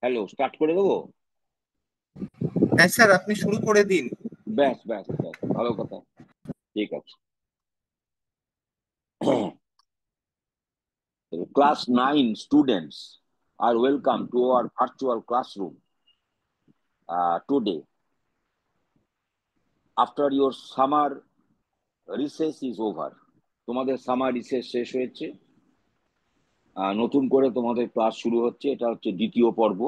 Hello, start করে দেবো? হ্যাঁ স্যার, আপনি শুরু করে দিন। ব্যাস ব্যাস ব্যাস, ভালো কথা। ঠিক আছে। Class 9 students are welcome to our virtual classroom today. After your summer recess is over, তোমাদের সামার রিসেস শেষ হয়েছে। নতুন করে তোমাদের ক্লাস শুরু হচ্ছে, এটা হচ্ছে দ্বিতীয় পর্ব।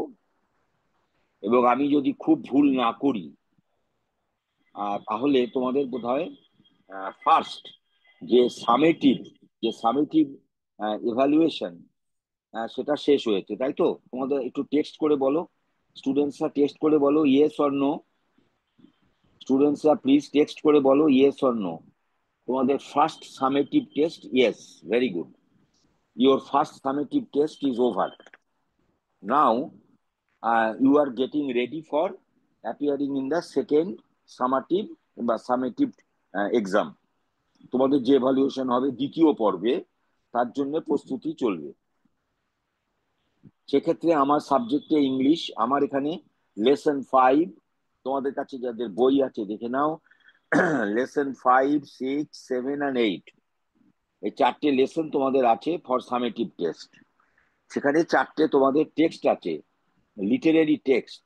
এবং আমি যদি খুব ভুল না করি, তাহলে তোমাদের বোধহয় ফার্স্ট যে সামেটিভ যে সামেটিভ এভালুয়েশন সেটা শেষ হয়েছে, তাই তো? তোমাদের একটু টেক্সট করে বলো, স্টুডেন্টসরা টেক্সট করে বলো, ইয়েস অর নো। স্টুডেন্টসরা প্লিজ টেক্সট করে বলো, ইয়েস অর নো। তোমাদের first summative test, yes, very good. Your first summative test is over. Now you are getting ready for appearing in the second summative বা summative exam. তোমাদের যে evaluation হবে দ্বিতীয় পর্বে, তার জন্য প্রস্তুতি চলবে। সেক্ষেত্রে আমার সাবজেক্টে ইংলিশ, আমার এখানে লেসন 5। তোমাদের কাছে যাদের বই আছে দেখে নাও। লেসন 5, 6, 7 and 8, এই চারটে লেসন তোমাদের আছে ফর সামেটিভ টেস্ট। সেখানে চারটে তোমাদের টেক্সট আছে, লিটারেরি টেক্সট।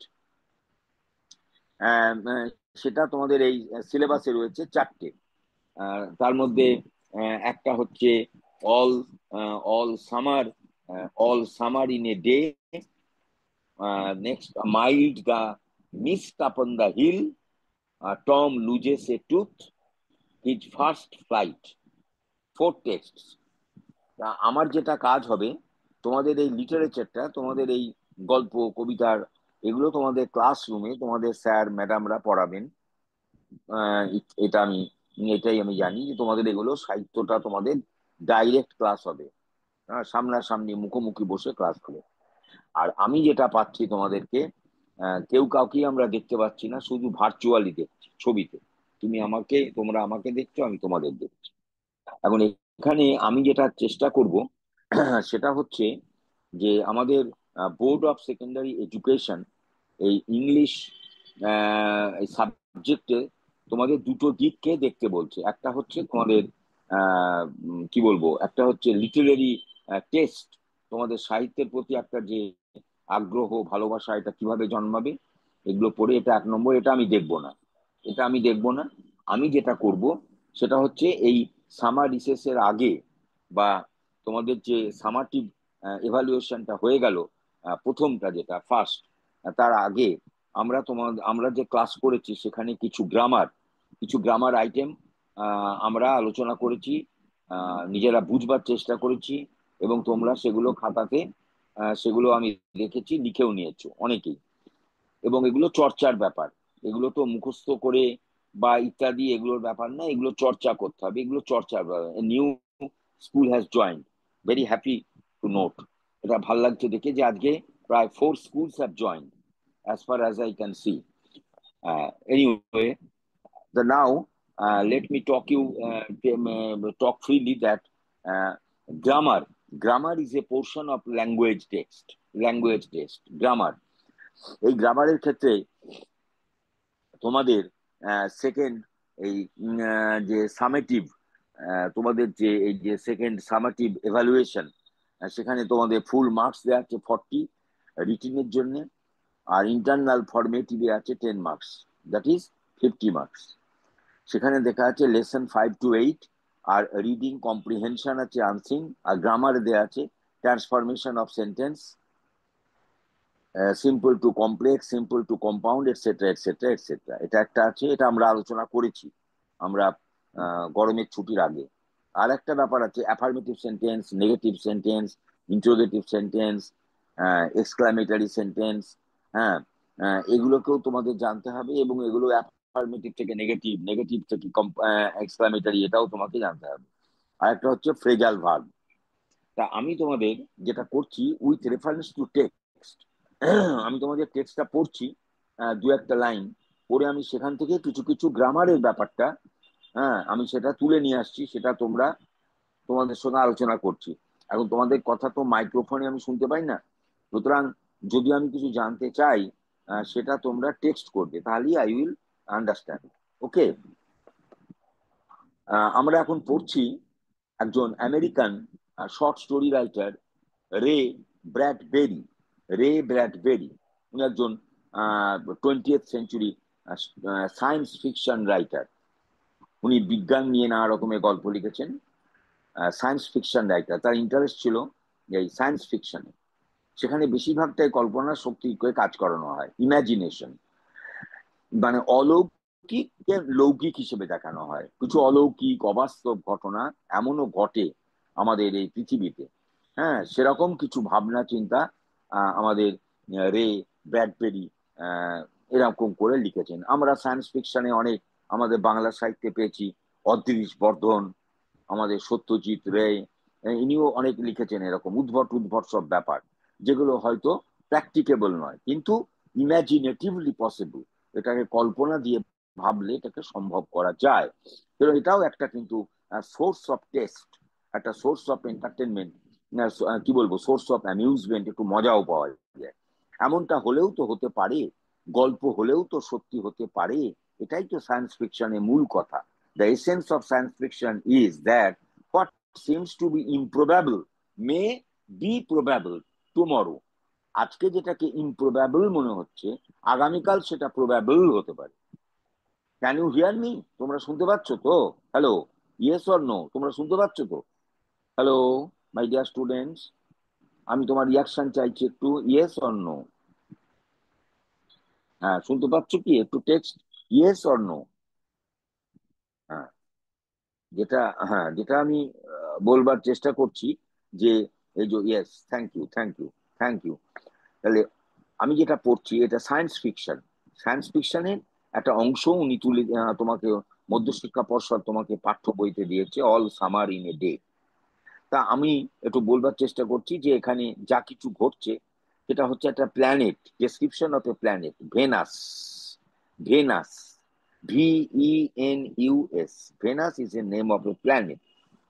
সেটা তোমাদের এই সিলেবাসে রয়েছে চারটে। তার মধ্যে একটা হচ্ছে all all summer all summer in a day. Next, mild the mist upon the hill. Tom loses a tooth. His first flight. 4 texts. তা আমার যেটা কাজ হবে, তোমাদের এই লিটারেচারটা, তোমাদের এই গল্প কবিতার, এগুলো তোমাদের ক্লাসরুমে তোমাদের স্যার ম্যাডামরা পড়াবেন। আহ, এটা আমি এটাই আমি জানি যে তোমাদের এগুলো সাহিত্যটা তোমাদের ডাইরেক্ট ক্লাস হবে। সামনাসামনি মুখোমুখি বসে ক্লাস হবে। আর আমি যেটা পাচ্ছি তোমাদেরকে, কেউ কাউকে আমরা দেখতে পাচ্ছি না, শুধু ভার্চুয়ালি দেখছি ছবিতে। তোমরা আমাকে দেখছো, আমি তোমাদের দেখছি। এখন এখানে আমি যেটা চেষ্টা করব সেটা হচ্ছে যে আমাদের বোর্ড অফ সেকেন্ডারি এডুকেশন এই ইংলিশ সাবজেক্টে তোমাদের দুটো দিককে দেখতে বলছে। একটা হচ্ছে তোমাদের কি বলবো, একটা হচ্ছে লিটারেরি টেস্ট, তোমাদের সাহিত্যের প্রতি একটা যে আগ্রহ ভালোবাসা, এটা কিভাবে জন্মাবে এগুলো পড়ে, এটা 1 নম্বর। এটা আমি দেখবো না, এটা আমি দেখবো না। আমি যেটা করব সেটা হচ্ছে এই সামার রিসেসের আগে, বা তোমাদের যে সামারটিভ এভালুয়েশনটা হয়ে গেল, প্রথমটা যেটা ফার্স্ট, তার আগে আমরা যে ক্লাস করেছি সেখানে কিছু গ্রামার আইটেম আমরা আলোচনা করেছি, নিজেরা বুঝবার চেষ্টা করেছি। এবং তোমরা সেগুলো খাতাতে, সেগুলো আমি দেখেছি, লিখেও নিয়েছো অনেকেই। এবং এগুলো চর্চার ব্যাপার। এগুলো তো মুখস্থ করে বা ইত্যাদি এগুলোর ব্যাপার না, এগুলো চর্চা করতে হবে, এগুলো চর্চার ব্যাপার। New school has joint, very happy to note. এটা ভাল লাগছে দেখে যে আজকে প্রায় 4 schools have joint, as far as I can see. Anyway, now let me talk freely that uh, grammar grammar is a portion of language test grammar। এই গ্রামারের ক্ষেত্রে তোমাদের সেকেন্ড এই যে সামেটিভ, তোমাদের যে এই যে সেকেন্ড সামেটিভ এভালুয়েশন, সেখানে তোমাদের ফুল মার্কস দেওয়া আছে 40 রিটিনের জন্য। আর ইন্টারনাল ফরমেটিভে আছে 10 মার্কস, দ্যাট ইজ 50 মার্কস। সেখানে দেখা আছে লেসন 5 to 8। আর রিডিং কম্প্রিহেনশন আছে আনসিন। আর গ্রামার দেওয়া আছে transformation of sentence, simple to complex, simple to compound, et cetera et cetera et cetera. এটা একটা আছে, এটা আমরা আলোচনা করেছি আমরা গরমের ছুটির আগে। আর একটা ব্যাপার আছে affirmative sentence, negative sentence, interrogative sentence, exclamatory sentence. হ্যাঁ, এগুলোকেও তোমাদের জানতে হবে। এবং এগুলো অ্যাফার্মেটিভ থেকে নেগেটিভ, নেগেটিভ থেকে এক্সক্লামেটরি, এটাও তোমাকে জানতে হবে। আর একটা হচ্ছে ফ্রেজাল ভার্ব। তা আমি তোমাদের যেটা করছি, উইথ রেফারেন্স টু টেক্সট, আমি তোমাদের টেক্সটটা পড়ছি, দু একটা লাইন পড়ে আমি সেখান থেকে কিছু কিছু গ্রামারের ব্যাপারটা, আমি সেটা তুলে নিয়ে আসছি, সেটা তোমাদের সঙ্গে আলোচনা করছি। এখন তোমাদের কথা তো মাইক্রোফোনে আমি শুনতে পাই না, সুতরাং যদি আমি কিছু জানতে চাই সেটা তোমরা টেক্সট করবে, তাহলেই আই উইল আন্ডারস্ট্যান্ড। ওকে, আমরা এখন পড়ছি একজন আমেরিকান শর্ট স্টোরি রাইটার রে ব্র্যাডবেরি। রে ব্র্যাডবেরি উনি একজন 20th century science fiction writer. উনি বিজ্ঞান নিয়ে নানা রকমের গল্প লিখেছেন, সায়েন্স ফিকশন রাইটার। তার ইন্টারেস্ট ছিল এই সায়েন্স ফিকশনে। সেখানে বেশিরভাগটাই কল্পনা শক্তি করে কাজ করানো হয়, ইমাজিনেশন, মানে অলৌকিককে লৌকিক হিসেবে দেখানো হয়। কিছু অলৌকিক অবাস্তব ঘটনা এমনও ঘটে আমাদের এই পৃথিবীতে, হ্যাঁ, সেরকম কিছু ভাবনা চিন্তা আমাদের রে ব্র্যাডবেরি এরকম করে লিখেছেন। আমরা সায়েন্স ফিকশনে অনেক আমাদের বাংলা সাহিত্যে পেয়েছি অদৃশ বর্ধন, আমাদের সত্যজিৎ রে, ইনিও অনেক লিখেছেন এরকম উদ্ভট উদ্ভট সব ব্যাপার, যেগুলো হয়তো প্র্যাকটিকেবল নয় কিন্তু ইমাজিনেটিভলি পসিবল। এটাকে কল্পনা দিয়ে ভাবলে এটাকে সম্ভব করা যায়। তো এটাও একটা কিন্তু সোর্স অফ টেস্ট, একটা সোর্স অফ এন্টারটেনমেন্ট, কি বলবো, সোর্স অফ অ্যামিউজমেন্ট, একটু মজাও পাওয়া যায়। এমনটা হলেও তো হতে পারে, গল্প হলেও তো সত্যি হতে পারে। এটাই তো সায়েন্স ফিকশনের মূল কথা। The essence of science fiction is that what seems to be improbable may be probable tomorrow. আজকে যেটাকে ইমপ্রবাবল মনে হচ্ছে, আগামীকাল সেটা প্রবাবল হতে পারে। Can you hear me? তোমরা শুনতে পাচ্ছ তো? Hello, yes or no? তোমরা শুনতে পাচ্ছ তো? হ্যালো মাই ডিয়ার স্টুডেন্টস, আমি তোমার রিয়াকশন চাইছি একটু, ইয়েস অর নো? হ্যাঁ, শুনতে পাচ্ছ কি? একটু টেক্সট ইয়েস অর নো। হ্যাঁ, যেটা, হ্যাঁ, যেটা আমি বলবার চেষ্টা করছি যে এই যে yes, thank you, thank you, thank you. তাহলে আমি যেটা পড়ছি এটা সায়েন্স ফিকশন। সায়েন্স ফিকশনের একটা অংশ উনি তুলে তোমাকে মধ্যশিক্ষা পর্ষদ তোমাকে পাঠ্য বইতে দিয়েছে, all summer in a day. তা আমি একটু বলবার চেষ্টা করছি যে এখানে যা কিছু ঘটছে সেটা হচ্ছে একটা planet, description of a planet, Venus. Venus, VENUS, Venus is a name of a planet.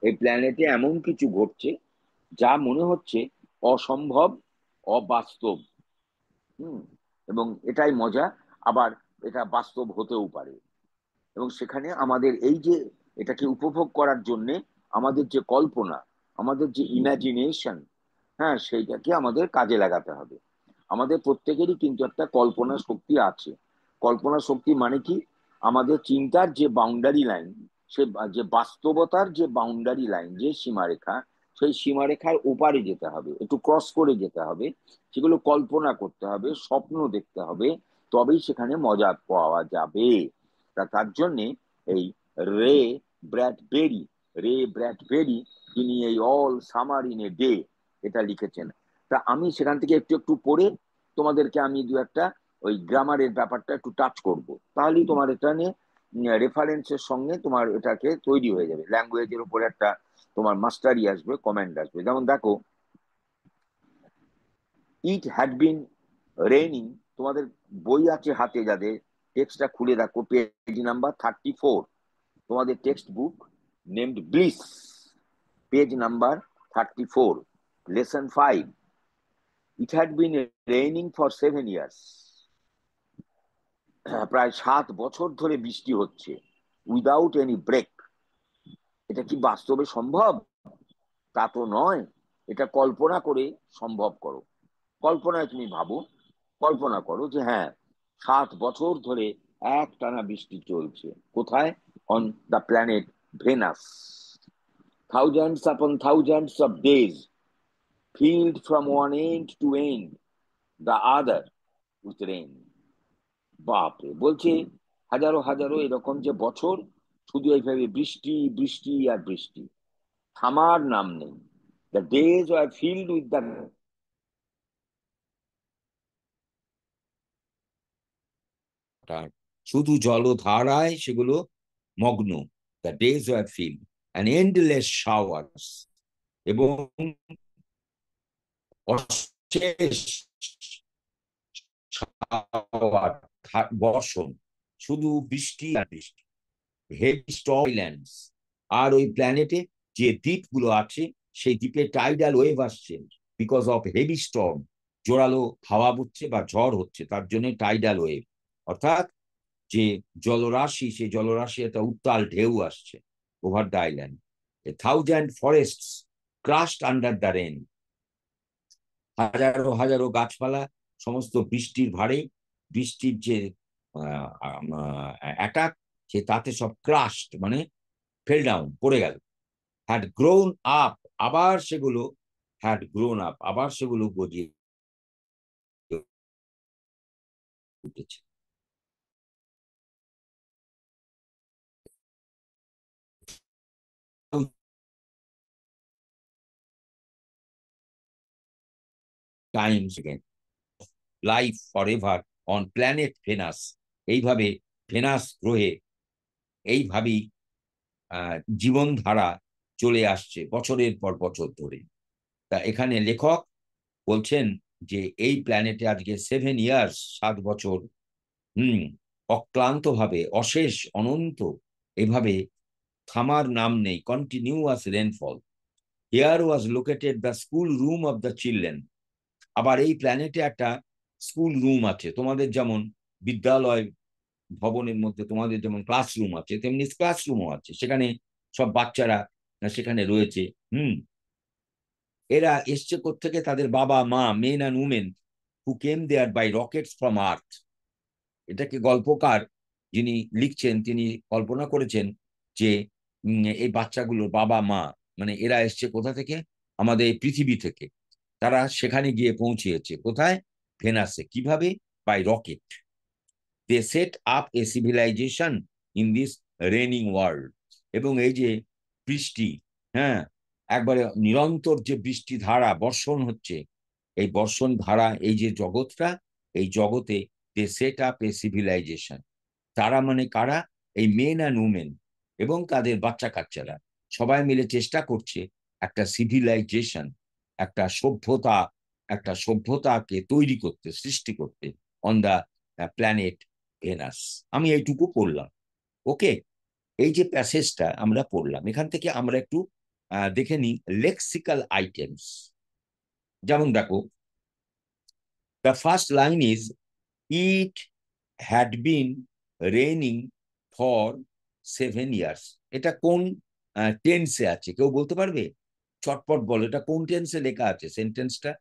এই প্ল্যানেটে এমন কিছু ঘটছে যা মনে হচ্ছে অসম্ভব, অবাস্তব। হুম, এবং এটাই মজা, আবার এটা বাস্তব হতেও পারে। এবং সেখানে আমাদের এই যে এটাকে উপভোগ করার জন্য আমাদের যে কল্পনা, আমাদের যে ইমাজিনেশন, হ্যাঁ, সেইটাকে আমাদের কাজে লাগাতে হবে। আমাদের প্রত্যেকেরই কিন্তু একটা কল্পনা শক্তি আছে। কল্পনা শক্তি মানে কি? আমাদের চিন্তার যে বাউন্ডারি লাইন, সে যে বাস্তবতার যে বাউন্ডারি লাইন, যে সীমারেখা, সেই সীমারেখার ওপারে যেতে হবে, একটু ক্রস করে যেতে হবে, সেগুলো কল্পনা করতে হবে, স্বপ্ন দেখতে হবে, তবেই সেখানে মজা পাওয়া যাবে। তার জন্য এই রে ব্র্যাডবেরি, রে ব্র্যাডবেরি, তিনি এই all summer in a day এটা লিখেছেন। তা আমি সেখান থেকে একটু একটু পড়ে তোমাদেরকে আমি দু একটা ওই গ্রামারের ব্যাপারটা একটু টাচ করব, তাহলেই তোমার এটা নিয়ে রেফারেন্সের সঙ্গে তোমার এটাকে তৈরি হয়ে যাবে, ল্যাঙ্গুয়েজের উপরে একটা তোমার মাস্টারি আসবে, কমেন্ট আসবে। যেমন দেখো, ইট হ্যাড বিন রেইনিং, তোমাদের বই আছে হাতে যাদের, টেক্সটটা খুলে দেখো, পেজ নাম্বার 34, তোমাদের text book named bliss, page number 34, lesson 5। It had been raining for 7 years, প্রায় 7 বছর ধরে বৃষ্টি হচ্ছে, উইদাউট এনি ব্রেক। এটা কি বাস্তবে সম্ভব? তা তো নয়। এটা কল্পনা করে সম্ভব করো। কল্পনায় তুমি ভাবো, কল্পনা করো যে হ্যাঁ, 7 বছর ধরে এক টানা বৃষ্টি চলছে। কোথায়? On the planet Venus. Thousands upon thousands of days, filled from one end to end, the other with rain. বাপরে, বলছে হাজারো হাজারো এরকম যে বছর শুধু এইভাবে বৃষ্টি বৃষ্টি আর বৃষ্টি, থামার নাম নেই। The days were filled with the শুধু জলধারায় সেগুলো মগ্ন। The days were filled and endless showers, এবং অশেষ বর্ষণ, শুধু বৃষ্টি আর বৃষ্টি। হেভি স্টর্মল্যান্ডস, আর ওই প্ল্যানেটে যে দ্বীপগুলো আছে সেই দ্বীপে টাইডাল ওয়েভ আসছে বিকজ অফ হেভি স্টর্ম। জোরালো হাওয়া বচ্ছে বা ঝড় হচ্ছে, তার জন্য টাইডাল ওয়েভ, অর্থাৎ যে জলরাশি, সেই জলরাশি একটা উত্তাল ঢেউ আসছে over the island. A thousand forests crushed under the rain, হাজারো হাজারো গাছপালা সমস্ত বৃষ্টির ভারে, বৃষ্টির যে অ্যাটাক, সে তাতে সব ক্রাশড মানে ফেল ডাউন, পড়ে গেল। হ্যাড গ্রোন আপ, আবার সেগুলো হ্যাড গ্রোন আপ, আবার সেগুলো গজিয়ে উঠেছে। Times again life forever on planet Venus, এইভাবে ভেনাস গ্রহে এইভাবেই জীবনধারা চলে আসছে বছরের পর বছর ধরে। তা এখানে লেখক বলছেন যে এই প্ল্যানেটে আজকে 7 ইয়ার্স, 7 বছর, অক্লান্তভাবে, অশেষ, অনন্ত, এভাবে থামার নাম নেই, continuous rainfall. Here was located the school room of the children. আবার এই প্ল্যানেটে একটা স্কুল রুম আছে, তোমাদের যেমন বিদ্যালয় ভবনের মধ্যে তোমাদের যেমন ক্লাসরুম আছে, তেমনি ক্লাসরুমও আছে, সেখানে সব বাচ্চারা সেখানে রয়েছে। এরা এসছে কোত্থেকে? তাদের বাবা মা, men and women, who came there by rockets from earth. এটাকে গল্পকার যিনি লিখছেন তিনি কল্পনা করেছেন যে এই বাচ্চাগুলোর বাবা মা, মানে এরা এসছে কোথা থেকে? আমাদের এই পৃথিবী থেকে। তারা সেখানে গিয়ে পৌঁছেছে কোথায়? ভেনাসে। কিভাবে? By rocket. They set up a civilisation in this raining world. এবং এই যে বৃষ্টি, হ্যাঁ, একবারে নিরন্তর যে বৃষ্টি ধারা, বর্ষণ হচ্ছে, এই বর্ষণ ধারা, এই যে জগৎটা, এই জগতে দে সেট আপ এ সিভিলাইজেশন। তারা মানে কারা? এই মেন অ্যান্ড উমেন এবং তাদের বাচ্চা কাচ্চারা সবাই মিলে চেষ্টা করছে একটা সিভিলাইজেশন, একটা সভ্যতা, একটা সভ্যতাকে তৈরি করতে, সৃষ্টি করতে অন দা প্ল্যানেট ভেনাস। আমি এইটুকু পড়লাম। ওকে, এই যে প্যাসেজটা আমরা পড়লাম, এখান থেকে আমরা একটু দেখে নিই লেক্সিক্যাল আইটেমস। যেমন দেখো, the first line is it had been raining for 7 years. এটা কোন টেন্সে আছে কেউ বলতে পারবে? চটপট বলো, এটা কোন টেন্সে লেখা আছে সেন্টেন্সটা?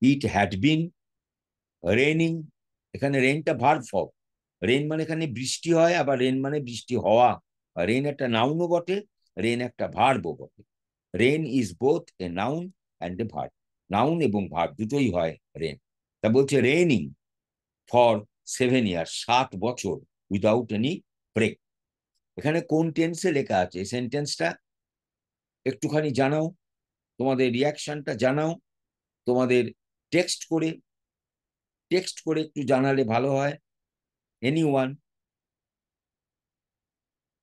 ইট হ্যাড বিন রেইনিং, এখানে রেইনটা ভার্ব ফর্ম। রেইন মানে এখানে বৃষ্টি হয়, আবার রেইন মানে বৃষ্টি হওয়া। রেইন একটা নাউনও বটে, রেইন একটা ভার্বও বটে। Rain is both a noun and a verb. Noun এবং ভার্ব দুটোই হয় রেইন। তা বলছে রেইনিং ফর 7 ইয়ার্স, 7 বছর, উইদাউট এনি ব্রেক। এখানে কোন টেন্সে লেখা আছে সেন্টেন্সটা? একটুখানি জানাও, তোমাদের রিয়াকশনটা জানাও, তোমাদের টেক্সট করে, টেক্সট করে একটু জানালে ভালো হয়। Anyone?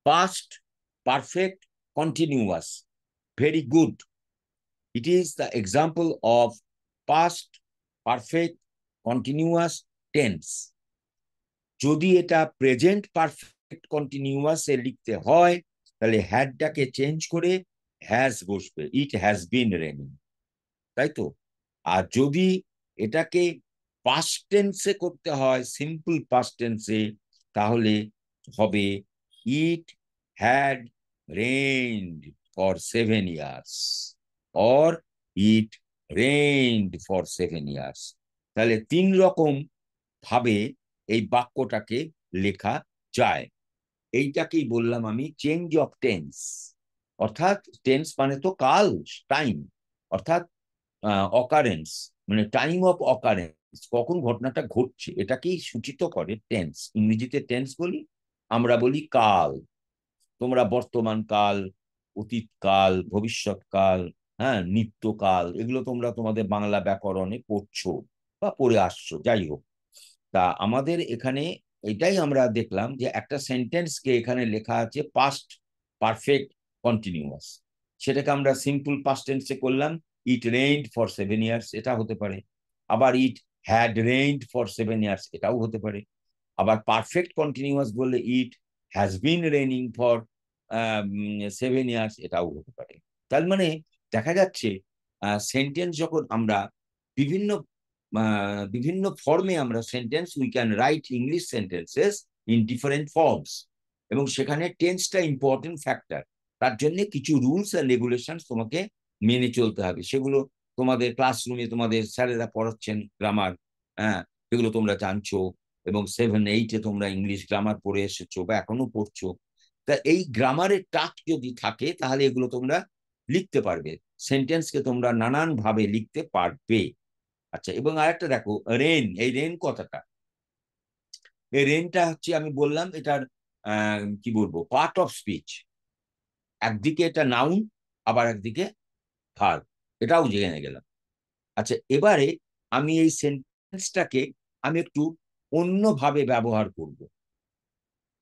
Past perfect continuous, very good. It is the example of past perfect continuous tense. যদি এটা প্রেজেন্ট পারফেক্ট কন্টিনিউয়াসে লিখতে হয়, তাহলে হ্যাডটাকে চেঞ্জ করে হ্যাজ বসবে, ইট হ্যাজ বিন রেনিং, তাই তো? আর যদি এটাকে পাস্ট টেন্সে করতে হয়, সিম্পল পাস্ট টেন্সে, তাহলে হবে it had rained for 7 years, or it rained for 7 years. তাহলে 3 রকম ভাবে এই বাক্যটাকে লেখা যায়। এইটাকেই বললাম আমি চেঞ্জ অফ টেন্স। অর্থাৎ টেন্স মানে তো কাল, টাইম, অর্থাৎ অকারেন্স, মানে টাইম অফ অকারেন্স, কখন ঘটনাটা ঘটছে, এটাকেই সূচিত করে টেন্স। ইংরেজিতে টেন্স বলি, আমরা বলি কাল। তোমরা বর্তমান কাল, অতীত কাল, ভবিষ্যৎ কাল, হ্যাঁ, নিত্যকাল, এগুলো তোমরা তোমাদের বাংলা ব্যাকরণে পড়ছো বা পড়ে আসছো, যাই হোক। তা আমাদের এখানে এটাই আমরা দেখলাম যে একটা সেন্টেন্সকে এখানে লেখা আছে পাস্ট পারফেক্ট কন্টিনিউয়াস, সেটাকে আমরা সিম্পল পাস্ট টেন্সে করলাম, ইট রেইনড ফর 7 ইয়ার্স, এটা হতে পারে। আবার it had rained for 7 years, এটাও হতে পারে। আবার পারফেক্ট কন্টিনিউয়াস বললে it has been raining for 7 years, এটাও হতে পারে। তার মানে দেখা যাচ্ছে সেন্টেন্স যখন আমরা বিভিন্ন বিভিন্ন ফর্মে আমরা sentence, we can write English sentences in different forms, এবং সেখানে টেন্সটা ইম্পর্টেন্ট ফ্যাক্টর। তার জন্য কিছু রুলস অ্যান্ড রেগুলেশন তোমাকে মেনে চলতে হবে। সেগুলো তোমাদের ক্লাসরুমে তোমাদের স্যারেরা পড়াচ্ছেন গ্রামার, হ্যাঁ, সেগুলো তোমরা জানছো, এবং 7-8-এ তোমরা ইংলিশ গ্রামার পড়ে এসেছো বা এখনো পড়ছো। তা এই গ্রামারের টাচ যদি থাকে তাহলে এগুলো তোমরা লিখতে পারবে, সেন্টেন্সকে তোমরা নানান ভাবে লিখতে পারবে। আচ্ছা, এবং আরেকটা দেখো, রেন, এই রেন কথাটা, এই রেনটা হচ্ছে আমি বললাম এটার কি বলবো, পার্ট অফ স্পিচ। একদিকে এটা নাউন, আবার একদিকে ভার্ব, এটাও জেনে গেলাম। আচ্ছা, এবারে আমি এই সেন্টেন্সটাকে আমি একটু অন্যভাবে ব্যবহার করব,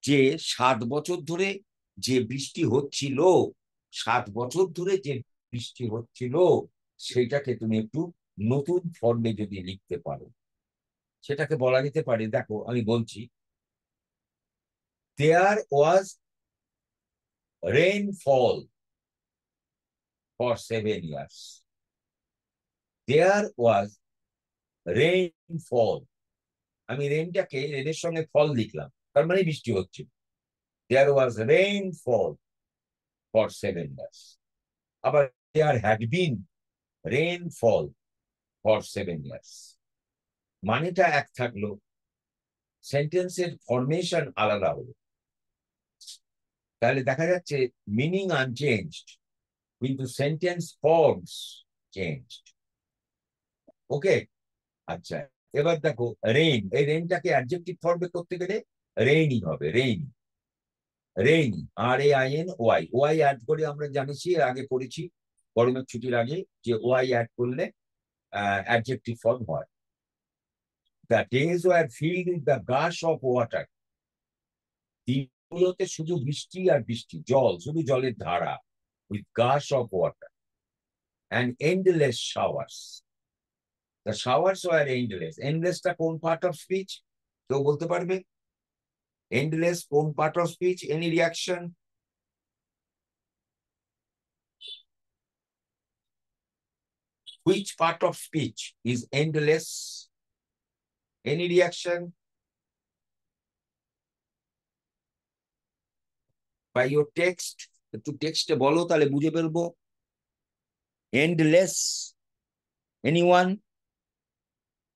যে 7 বছর ধরে যে বৃষ্টি হচ্ছিল, 7 বছর ধরে যে বৃষ্টি হচ্ছিল, সেইটাকে তুমি একটু নতুন ফর্মে যদি লিখতে পারো, সেটাকে বলা যেতে পারে, দেখো আমি বলছি, there was rainfall for 7 years. There was rainfall, আমি রেনটাকে রেনের সঙ্গে ফল লিখলাম, তার মানে বৃষ্টি হচ্ছে। There was rainfall for 7 years। আবার there had been rainfall for 7 years, মানেটা এক থাকলো, সেন্টেন্সের ফরমেশন আলাদা হলো। তাহলে দেখা যাচ্ছে মিনিং আনচেঞ্জড, কিন্তু সেন্টেন্স ফর্মস চেঞ্জড। ওকে, আচ্ছা, এবার দেখো রেইন, এই রেইনটাকে অ্যাডজেক্টিভ ফর্মে করতে গেলে রেইনি হবে, rainy, rainy, RAINOY, Y add করে আমরা জানিছি, এর আগে পড়েছি গরমের ছুটির আগে, যে ওয়াই অ্যাড করলে অ্যাডজেক্টিভ ফর্ম হয়। The days were filled with the gush of water, দিনগুলোতে শুধু বৃষ্টি আর বৃষ্টি, জল, শুধু জলের ধারা, with gush of water and endless showers. The showers were endless, এন্ডলেসটা কোন পার্ট অফ স্পিচ কেউ বলতে পারবে? এন্ডলেস কোন part of speech? Any reaction? Which part of speech is endless? Any reaction? By your text, একটু টেক্সটে বলো, তাহলে বুঝে ফেলবো। এন্ডলেস, এনিওয়ান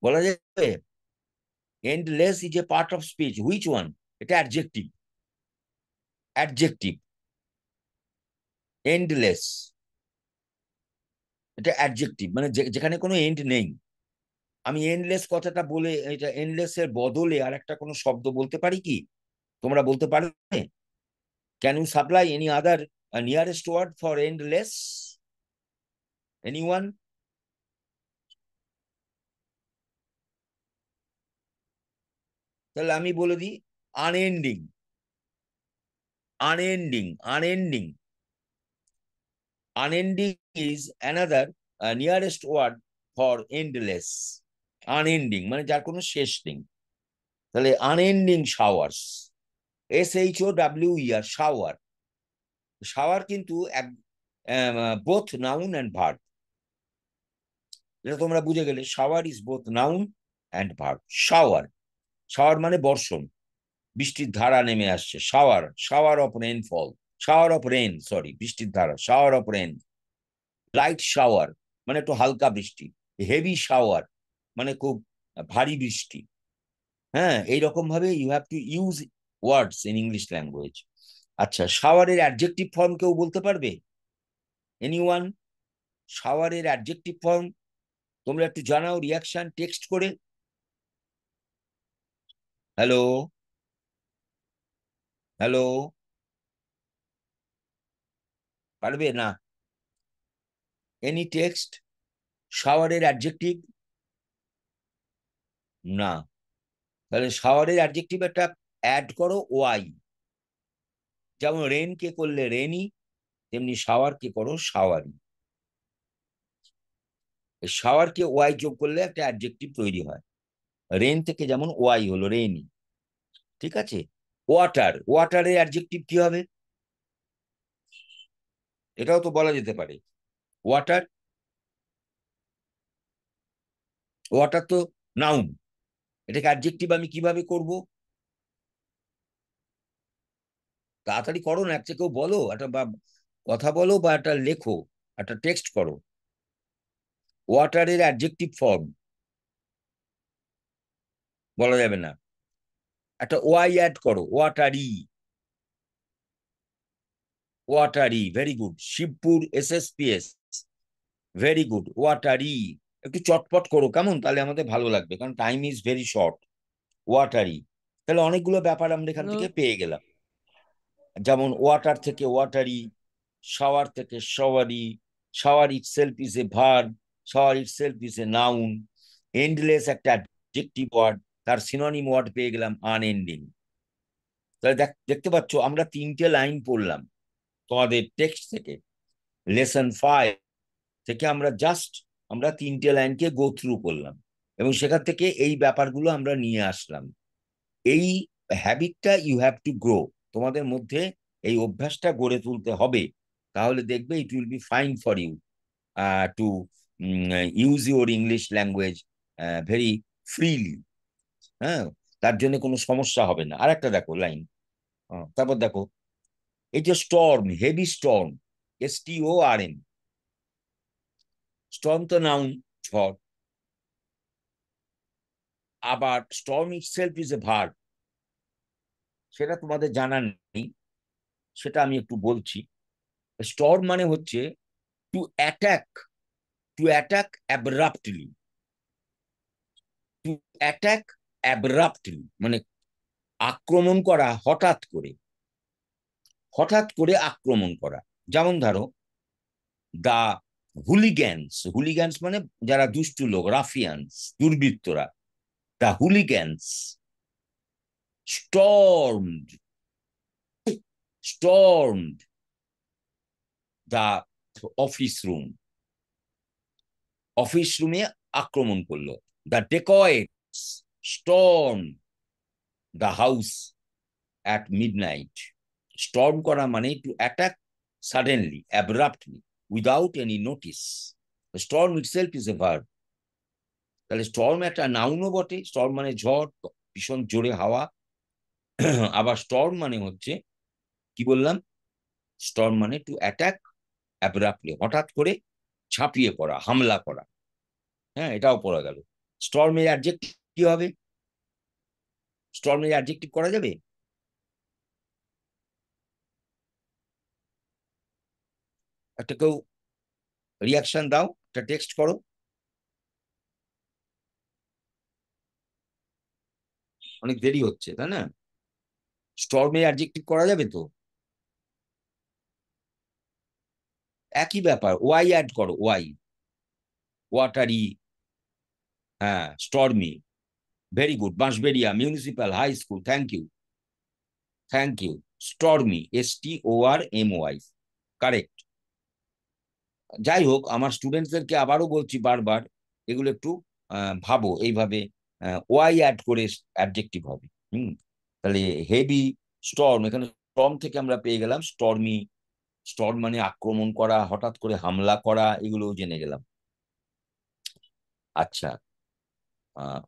বলা যাবে? Endless is a part of speech, which one? এটা অ্যাডজেক্টিভ, অ্যাডজেক্টিভ, এন্ডলেস, এটা অ্যাডজেক্টিভ, মানে যেখানে কোনো এন্ড নেই। আমি এন্ডলেস কথাটা বলে, এটা এন্ডলেস এর বদলে আর একটা কোনো শব্দ বলতে পারি কি? তোমরা বলতে পারবে? Can you supply any other nearest word for endless? Anyone? তাহলে আমি বলে দিই, unending, unending, unending, unending is another nearest word for endless. Unending মানে যার কোনো শেষ নেই। তাহলে unending showers, SHOWER, shower, shower কিন্তু বোথ নাউন অ্যান্ড ভার্ব, এটা তোমরা বুঝে গেলে। Shower is both noun and verb. Shower, shower মানে বর্ষণ, বৃষ্টির ধারা নেমে আসছে, shower, shower of rainfall, shower of rain, sorry, বৃষ্টির ধারা, shower of rain. Light shower মানে একটু হালকা বৃষ্টি, হেভি শাওয়ার মানে খুব ভারী বৃষ্টি। হ্যাঁ, এইরকম ভাবে you have to use words in English language. আচ্ছা, শাওয়ারের অ্যাডজেক্টিভ ফর্ম কেউ বলতে পারবে? এনিওয়ান? শাওয়ারের অ্যাডজেক্টিভ ফর্ম তোমরা একটু জানাও, রিয়াকশন টেক্সট করে। হ্যালো, হ্যালো, পারবে না? এনি টেক্সট, শাওয়ারের অ্যাডজেক্টিভ? না। তাহলে শাওয়ারের অ্যাডজেক্টিভ একটা অ্যাড করো, ওয়াই। যেমন রেন কে করলে রেনি, তেমনি শাওয়ার কে করো শাওয়ারি। শাওয়ার কে ওয়াই যোগ করলে একটা অ্যাডজেক্টিভ তৈরি হয়। রেন থেকে যেমন ওয়াই হলো রেনি, ঠিক আছে? ওয়াটার, ওয়াটারের অ্যাডজেক্টিভ কি হবে? এটাও তো বলা যেতে পারে, ওয়াটার। ওয়াটার তো নাউন, এটাকে অ্যাডজেক্টিভ আমি কিভাবে করব? তাড়াতাড়ি করো না, একটা কেউ বলো, একটা বা কথা বলো বা একটা লেখো, একটা টেক্সট করো। ওয়াটারের অ্যাডজেক্টিভ ফর্ম বলা যাবে না, একটা ওয়াই অ্যাড করো, watery. Watery, very good. Shibpur SSPS, very good. Watery, একটু চটপট করো কেমন, তাহলে আমাদের ভালো লাগবে, কারণ time is very short. Watery, তাহলে অনেকগুলো ব্যাপার আমরা এখান থেকে পেয়ে গেলাম। যেমন ওয়াটার থেকে ওয়াটারি, শাওয়ার থেকে showery, shower itself is a verb, shower itself is a noun. Endless একটা অ্যাডজেক্টিভ ওয়ার্ড, তার সিনোনিম ওয়ার্ড পেয়ে গেলাম আনএন্ডিং। তাহলে দেখতে পাচ্ছ আমরা 3টে লাইন পড়লাম তোমাদের টেক্সট থেকে, লেসন 5 থেকে আমরা 3টে লাইনকে গো থ্রু করলাম, এবং সেখান থেকে এই ব্যাপারগুলো আমরা নিয়ে আসলাম। এই হ্যাবিটটা ইউ হ্যাভ টু গ্রো, তোমাদের মধ্যে এই অভ্যাসটা গড়ে তুলতে হবে, তাহলে দেখবে it will be fine for you to use your English language very freely. হ্যাঁ, তার জন্য কোনো সমস্যা হবে না। আর একটা দেখো লাইন, তারপর দেখো, এই যে storm, heavy storm, STORM, storm তো নাউন, ঝড়। আবার storm itself is a verb, সেটা তোমাদের জানা নেই, সেটা আমি একটু বলছি। স্টর্ম মানে হচ্ছে to attack, to attack abruptly, to attack abruptly মানে আক্রমণ করা হঠাৎ করে, হঠাৎ করে আক্রমণ করা। যেমন ধরো দা হুলিগ্যান্স, হুলিগ্যান্স মানে যারা দুষ্টু লোক, রাফিয়ানস, দুর্বৃত্তরা, the hooligans stormed, stormed the office room, office রুমে আক্রমণ করলো। The dacoits storm the house at midnight. Storm করা মানে to attack suddenly, abruptly, without any notice. Storm itself is a verb. তাহলে স্টর্ম একটা নাউনও বটে, স্টর্ম মানে ঝড়, ভীষণ জোরে হাওয়া। আবার স্টর্ম মানে হচ্ছে কি বললাম, স্টর্ম মানে টু অ্যাটাক অ্যাব্রাপ্টলি, হঠাৎ করে ঝাঁপিয়ে পড়া, হামলা করা। হ্যাঁ, এটাও পড়া গেল। স্টর্মের অ্যাডজেক্টিভ কি হবে? স্টর্মের অ্যাডজেক্টিভ করা যাবে? একটা কেউ রিয়াকশন দাও, একটা টেক্সট করো। অনেক দেরি হচ্ছে তাই না? স্টর্মের অ্যাডজেক্টিভ করা যাবে তো? একই ব্যাপার, ওয়াই অ্যাড করো, ওয়াই। ওয়াটারি, হ্যাঁ, stormy, very good. Bansberia municipal high school, thank you, thank you. Stormy, STORMY, correct. যাই হোক, আমার স্টুডেন্টসদেরকে আবারও বলছি বারবার, এগুলো একটু ভাবো এইভাবে, ওয়াই অ্যাড করে অ্যাডজেক্টিভ হবে। তাহলে হেভি স্টর্ম, এখানে স্টর্ম থেকে আমরা পেয়ে গেলাম স্টর্মি, স্টর্ম মানে আক্রমণ করা, হঠাৎ করে হামলা করা, এগুলোও জেনে গেলাম। আচ্ছা, আহ,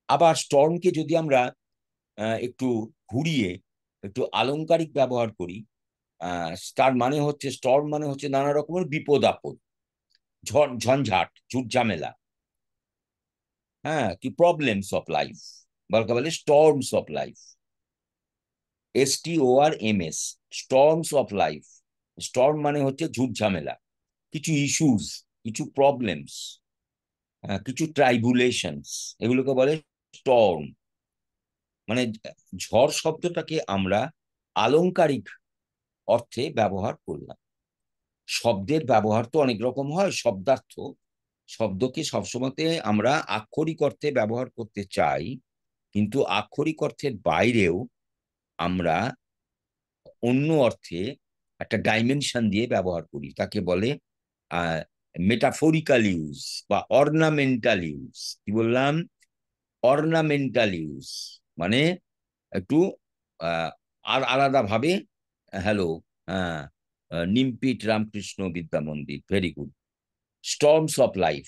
আবার স্টর্মকে যদি আমরা একটু ঘুরিয়ে একটু আলংকারিক ব্যবহার করি, তার মানে হচ্ছে স্টর্ম মানে হচ্ছে নানা রকমের বিপদ আপদ, ঝঞ্ঝাট, ঝুট ঝামেলা। হ্যাঁ, কি প্রবলেমস অফ লাইফ, বলতে বলে storms of life, STORMS, storms of life. Storm মানে হচ্ছে ঝুট ঝামেলা, কিছু ইস্যুস, কিছু প্রবলেমস, কিছু ট্রাইবুলেশনস, এগুলোকে বলে স্টর্ম। মানে ঝড় শব্দটাকে আমরা আলংকারিক অর্থে ব্যবহার করলাম। শব্দের ব্যবহার তো অনেক রকম হয়, শব্দার্থ। শব্দকে সবসময়তে আমরা আক্ষরিক অর্থে ব্যবহার করতে চাই, কিন্তু আক্ষরিক অর্থের বাইরেও আমরা অন্য অর্থে একটা ডাইমেনশন দিয়ে ব্যবহার করি, তাকে বলে মেটাফোরিক্যাল ইউজ বা অর্নামেন্টাল ইউজ। কি বললাম? অর্নামেন্টাল ইউজ মানে একটু আর আলাদা ভাবে। হ্যালো, হ্যাঁ, নিমপিট রামকৃষ্ণ বিদ্যা মন্দির, very good. Storms of life,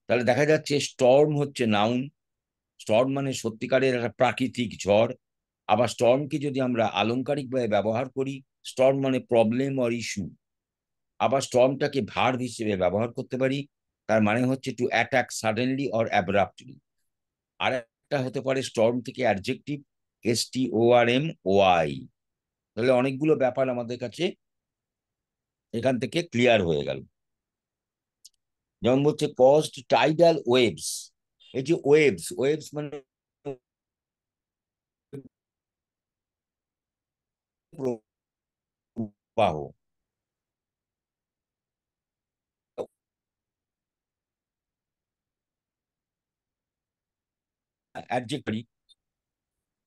তাহলে দেখা যাচ্ছে স্টর্ম হচ্ছে নাউন। স্টর্ম মানে সত্যিকারের একটা প্রাকৃতিক ঝড়। আবার স্টর্মকে যদি আমরা আলংকারিকভাবে ব্যবহার করি, স্টর্ম মানে প্রবলেম অর ইস্যু। আবার স্টর্মটাকে ভার্ব হিসেবে ব্যবহার করতে পারি, তার মানে হচ্ছে to attack suddenly or abruptly. আর একটা হতে পারে স্টর্ম থেকে অ্যাডজেক্টিভ, STORM OI। তাহলে অনেকগুলো ব্যাপার আমাদের কাছে এখান থেকে ক্লিয়ার হয়ে গেল। যেমন বলছে কস্ট টাইডাল ওয়েভস। এই যে ওয়েভস, ওয়েভস মানে প্রবাহ। অ্যাডজেক্টিভ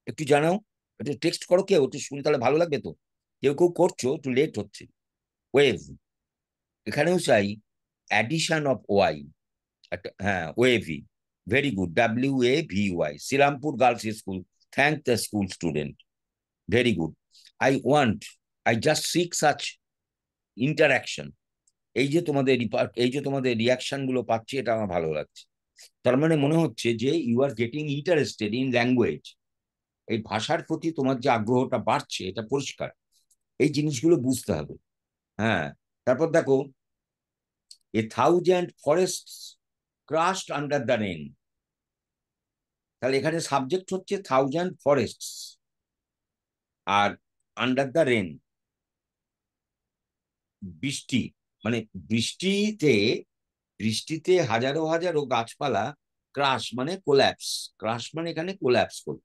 একটু জানাও, একটু টেক্সট করো, কেউ একটু শুনে তাহলে ভালো লাগবে তো। কেউ কেউ করছো, একটু লেট হচ্ছে। ওয়েভ, এখানেও চাই অ্যাডিশন অফ ওয়াই। একটা, হ্যাঁ, wavy. Very good, WAVY, Srirampur girls school. Thank the school student. Very good. I just seek such interaction. এই যে তোমাদের রিয়াকশন গুলো পাচ্ছি, এটা আমার ভালো লাগছে। তার মানে মনে হচ্ছে যে you are getting interested in language. এই ভাষার প্রতি তোমার যে আগ্রহটা বাড়ছে, এটা পরিষ্কার। এই জিনিসগুলো বুঝতে হবে। হ্যাঁ, তারপর দেখো, a thousand forests crushed under the rain. তাহলে এখানে সাবজেক্ট হচ্ছে থাউজেন্ড ফরেস্টস, আর আন্ডার দ্য রেন বৃষ্টি। মানে বৃষ্টিতে, বৃষ্টিতে হাজারো হাজারো গাছপালা ক্রাশ মানে কোল্যাপস। ক্রাশ মানে এখানে কোল্যাপস করবে,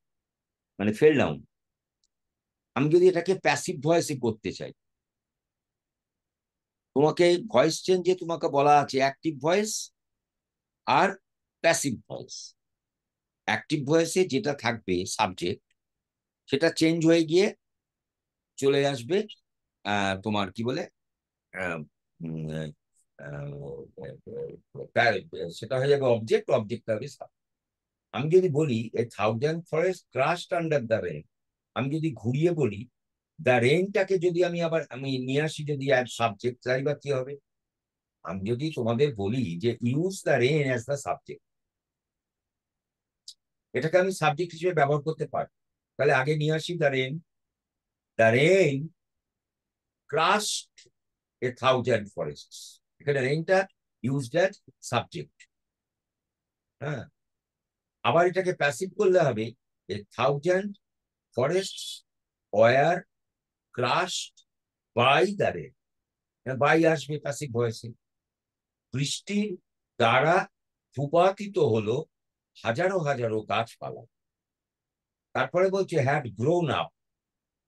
মানে ফেল ডাউন। আমি যদি এটাকে প্যাসিভ ভয়েসে করতে চাই, তোমাকে ভয়েস চেঞ্জে তোমাকে বলা আছে অ্যাক্টিভ ভয়েস আর প্যাসিভ ভয়েস। অ্যাক্টিভ ভয়েসে যেটা থাকবে সাবজেক্ট, সেটা চেঞ্জ হয়ে গিয়ে চলে আসবে তোমার কি বলে, আহ, উম, সেটা হয়ে যাবে অবজেক্ট, অবজেক্ট হবে সাবজেক্ট। আমি যদি বলি a thousand forest crushed under the rain, আমি যদি ঘুরিয়ে বলি দ্য রেনটাকে যদি আমি নিয়ে আসি যদি অ্যাজ সাবজেক্ট, তাই বা কি হবে? আমি যদি তোমাদের বলি যে use the rain as the subject, এটাকে আমি সাবজেক্ট হিসেবে ব্যবহার করতে পারি। তাহলে আগে নিয়ে আসি the rain. The rain crushed a thousand forests. এখানে রেনটা ইউজড অ্যাজ সাবজেক্ট। হ্যাঁ, আবার এটাকে প্যাসিভ করলে হবে a thousand forests were crushed by the rain. By আসবে প্যাসিভ ভয়েসে। বৃষ্টির দ্বারা ভূপাতিত হলো হাজারো হাজারো গাছপালা। তারপরে বলছে have grown up.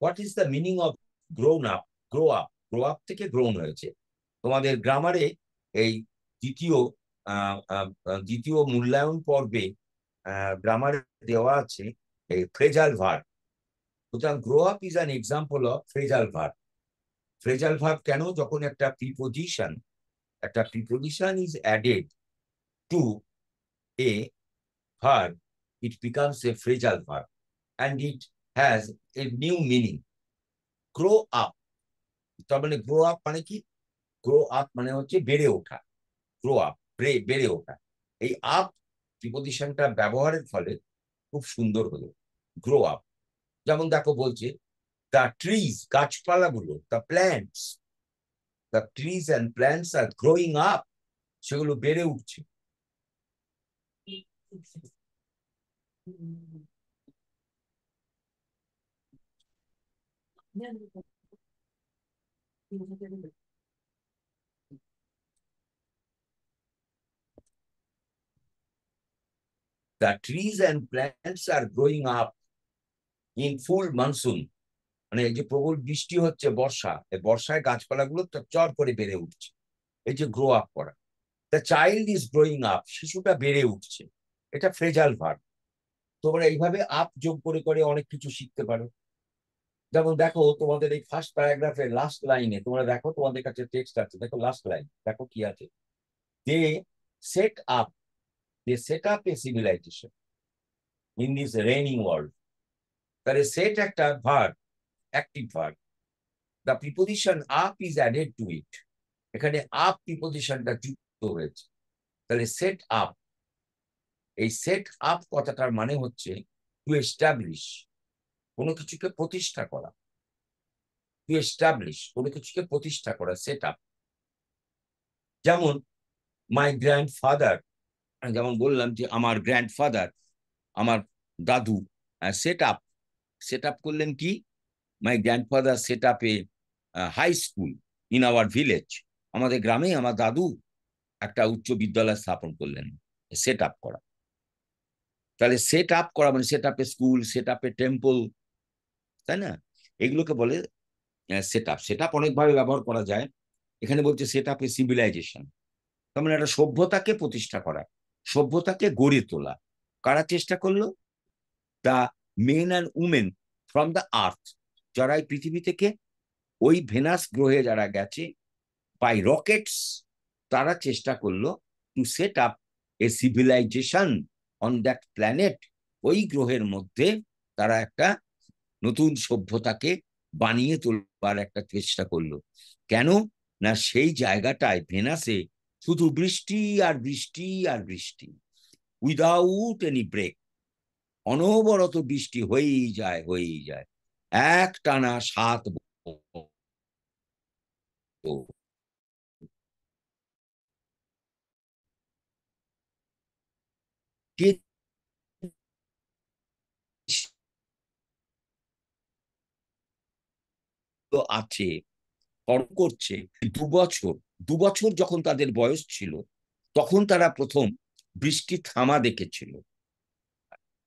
What is the meaning of grown up? Grow up, grow up থেকে গ্রোন হয়েছে। তোমাদের গ্রামারে এই দ্বিতীয় দ্বিতীয় মূল্যায়ন পর্বে গ্রামারে দেওয়া আছে এই ফ্রেজাল ভার্ব। সুতরাং grow up is an example of phrasal verb. Phrasal verb কেন? যখন একটা preposition is added two A verb, it becomes a phrasal verb and it has a new meaning. Grow up, তার মানে grow up মানে কি? Grow up মানে হচ্ছে বেড়ে ওঠা। গ্রো আপ, বেড়ে ওঠা। এই আপ প্রিপোজিশনটা ব্যবহারের ফলে খুব সুন্দর হলো গ্রো আপ। যেমন দেখো বলছে দ্য ট্রিজ, গাছপালাগুলো, the trees and plants are growing up, সেগুলো বেড়ে উঠছে। The trees and plants are growing up in full monsoon. মানে এই যে প্রবল বৃষ্টি হচ্ছে, বর্ষা, এই বর্ষায় গাছপালাগুলো চর করে বেড়ে উঠছে। এই যে গ্রো আপ করা। The child is growing up, শিশুটা বেড়ে উঠছে। এটা ফ্রেজাল ভার্ব। তোমরা এইভাবে আপ যোগ করে করে অনেক কিছু শিখতে পারো। যেমন দেখো তোমাদের এই ফার্স্ট প্যারাগ্রাফের লাস্ট লাইনে, তোমরা দেখো তোমাদের কাছে টেক্সট আছে, দেখো লাস্ট লাইন, দেখো কি আছে। They set up, they set up a civilisation in this raining world. তাহলে সেট একটা verb, active verb. The preposition up is added to it. এখানে আপ প্রিপোজিশনটা যুক্ত হয়েছে। তাহলে সেট আপ এই সেট আপ কথাটার মানে হচ্ছে টু এস্টাবলিশ, কোনো কিছুকে প্রতিষ্ঠা করা। টু এস্টাবলিশ, কোনো কিছুকে প্রতিষ্ঠা করা, সেট আপ। যেমন মাই গ্র্যান্ডফাদার, যেমন বললাম যে আমার গ্র্যান্ডফাদার, আমার দাদু সেট আপ করলেন কি? My grandfather set up a high school in our village. আমাদের গ্রামে আমার দাদু একটা উচ্চ বিদ্যালয় স্থাপন করলেন। সেট আপ করা। তাহলে সেট আপ করা মানে সেট আপ এ স্কুল, সেট আপ এ টেম্পল, তাই না? এগুলোকে বলে সেট আপ। সেট আপ অনেকভাবে ব্যবহার করা যায়। এখানে বলছে সেট আপ এ সিভিলাইজেশন, তার মানে একটা সভ্যতাকে প্রতিষ্ঠা করা, সভ্যতাকে গড়ে তোলা। কারা চেষ্টা করলো? The main and women from the earth, যারা এই পৃথিবী থেকে ওই ভেনাস গ্রহে যারা গেছে বাই রকেটস, তারা চেষ্টা করলো to set up a civilization on that planet. ওই গ্রহের মধ্যে তারা একটা নতুন সভ্যতাকে বানিয়ে তোলবার একটা চেষ্টা করলো। কেন না সেই জায়গাটায় ভেনাসে শুধু বৃষ্টি আর বৃষ্টি আর বৃষ্টি, উইদাউট এনি ব্রেক। অনবরত বৃষ্টি হয়েই যায় হয়েই যায়, এক টানা 7 বছর। কে আছে কর্ম করছে 2 বছর। 2 বছর যখন তাদের বয়স ছিল, তখন তারা প্রথম বৃষ্টি থামা দেখেছিল।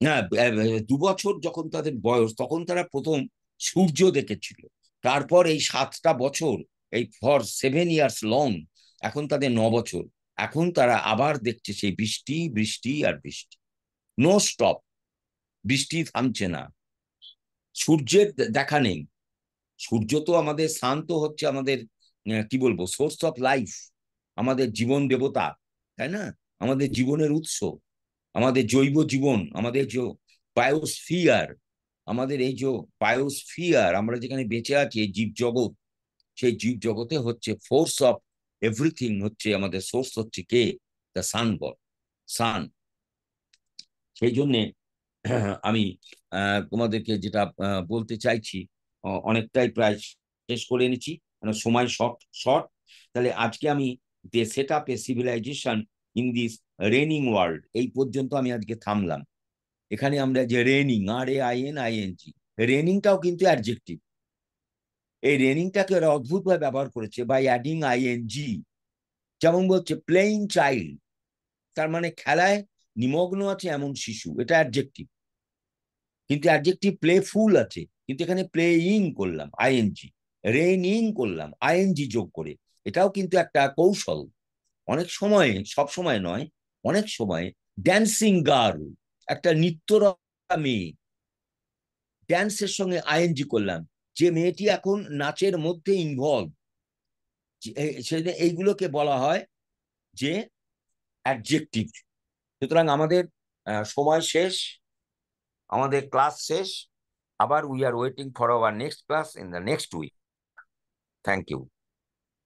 না, 2 বছর যখন তাদের বয়স, তখন তারা প্রথম সূর্য দেখেছিল। তারপর এই 7টা বছর, এই ফর 7 ইয়ার্স লং, এখন তাদের 9 বছর, এখন তারা আবার দেখছে সেই বৃষ্টি বৃষ্টি আর বৃষ্টি, নো স্টপ। বৃষ্টি থামছে না, সূর্যের দেখা নেই। সূর্য তো আমাদের, সান তো হচ্ছে আমাদের কি বলবো, সোর্স অফ লাইফ, আমাদের জীবন দেবতা, তাই না? আমাদের জীবনের উৎস, আমাদের জৈব জীবন, আমাদের যে বায়োস্ফিয়ার, আমাদের এই যে বায়োস্ফিয়ার, আমরা যেখানে বেঁচে আছি এই জীব জগৎ, সেই জীব জগতে হচ্ছে ফোর্স অফ এভরিথিং, হচ্ছে আমাদের সোর্স হচ্ছে কে? দ্য সান গড, সান। সেই জন্যে আমি তোমাদেরকে যেটা বলতে চাইছি, অনেকটাই প্রায় শেষ করে এনেছি, মানে সময় শর্ট শর্ট। তাহলে আজকে আমি they set up a civilisation in this raining world, এই পর্যন্ত আমি আজকে থামলাম। এখানে আমরা যে রেনিং, RAINING, রেনিংটাও কিন্তু অ্যাডজেক্টিভ। এই রেনিংটাকে ওরা অদ্ভুতভাবে ব্যবহার করেছে বাই অ্যাডিং ING। যেমন বলছে প্লেইং চাইল্ড, তার মানে খেলায় নিমগ্ন আছে এমন শিশু, এটা অ্যাডজেক্টিভ। কিন্তু অ্যাডজেক্টিভ প্লেফুল আছে, কিন্তু এখানে প্লেইং করলাম ING, রেইনিং করলাম ING যোগ করে। এটাও কিন্তু একটা কৌশল। অনেক সময়, সব সময় নয়, অনেক সময় ড্যান্সিং গার্ল, একটা নৃত্যরতা মেয়ে, ড্যান্সের সঙ্গে ING করলাম, যে মেয়েটি এখন নাচের মধ্যে ইনভলভ, এইগুলোকে বলা হয় যে অ্যাডজেক্টিভ। সুতরাং আমাদের সময় শেষ, আমাদের ক্লাস শেষ। আবার we are waiting for our next class in the next week. Thank you.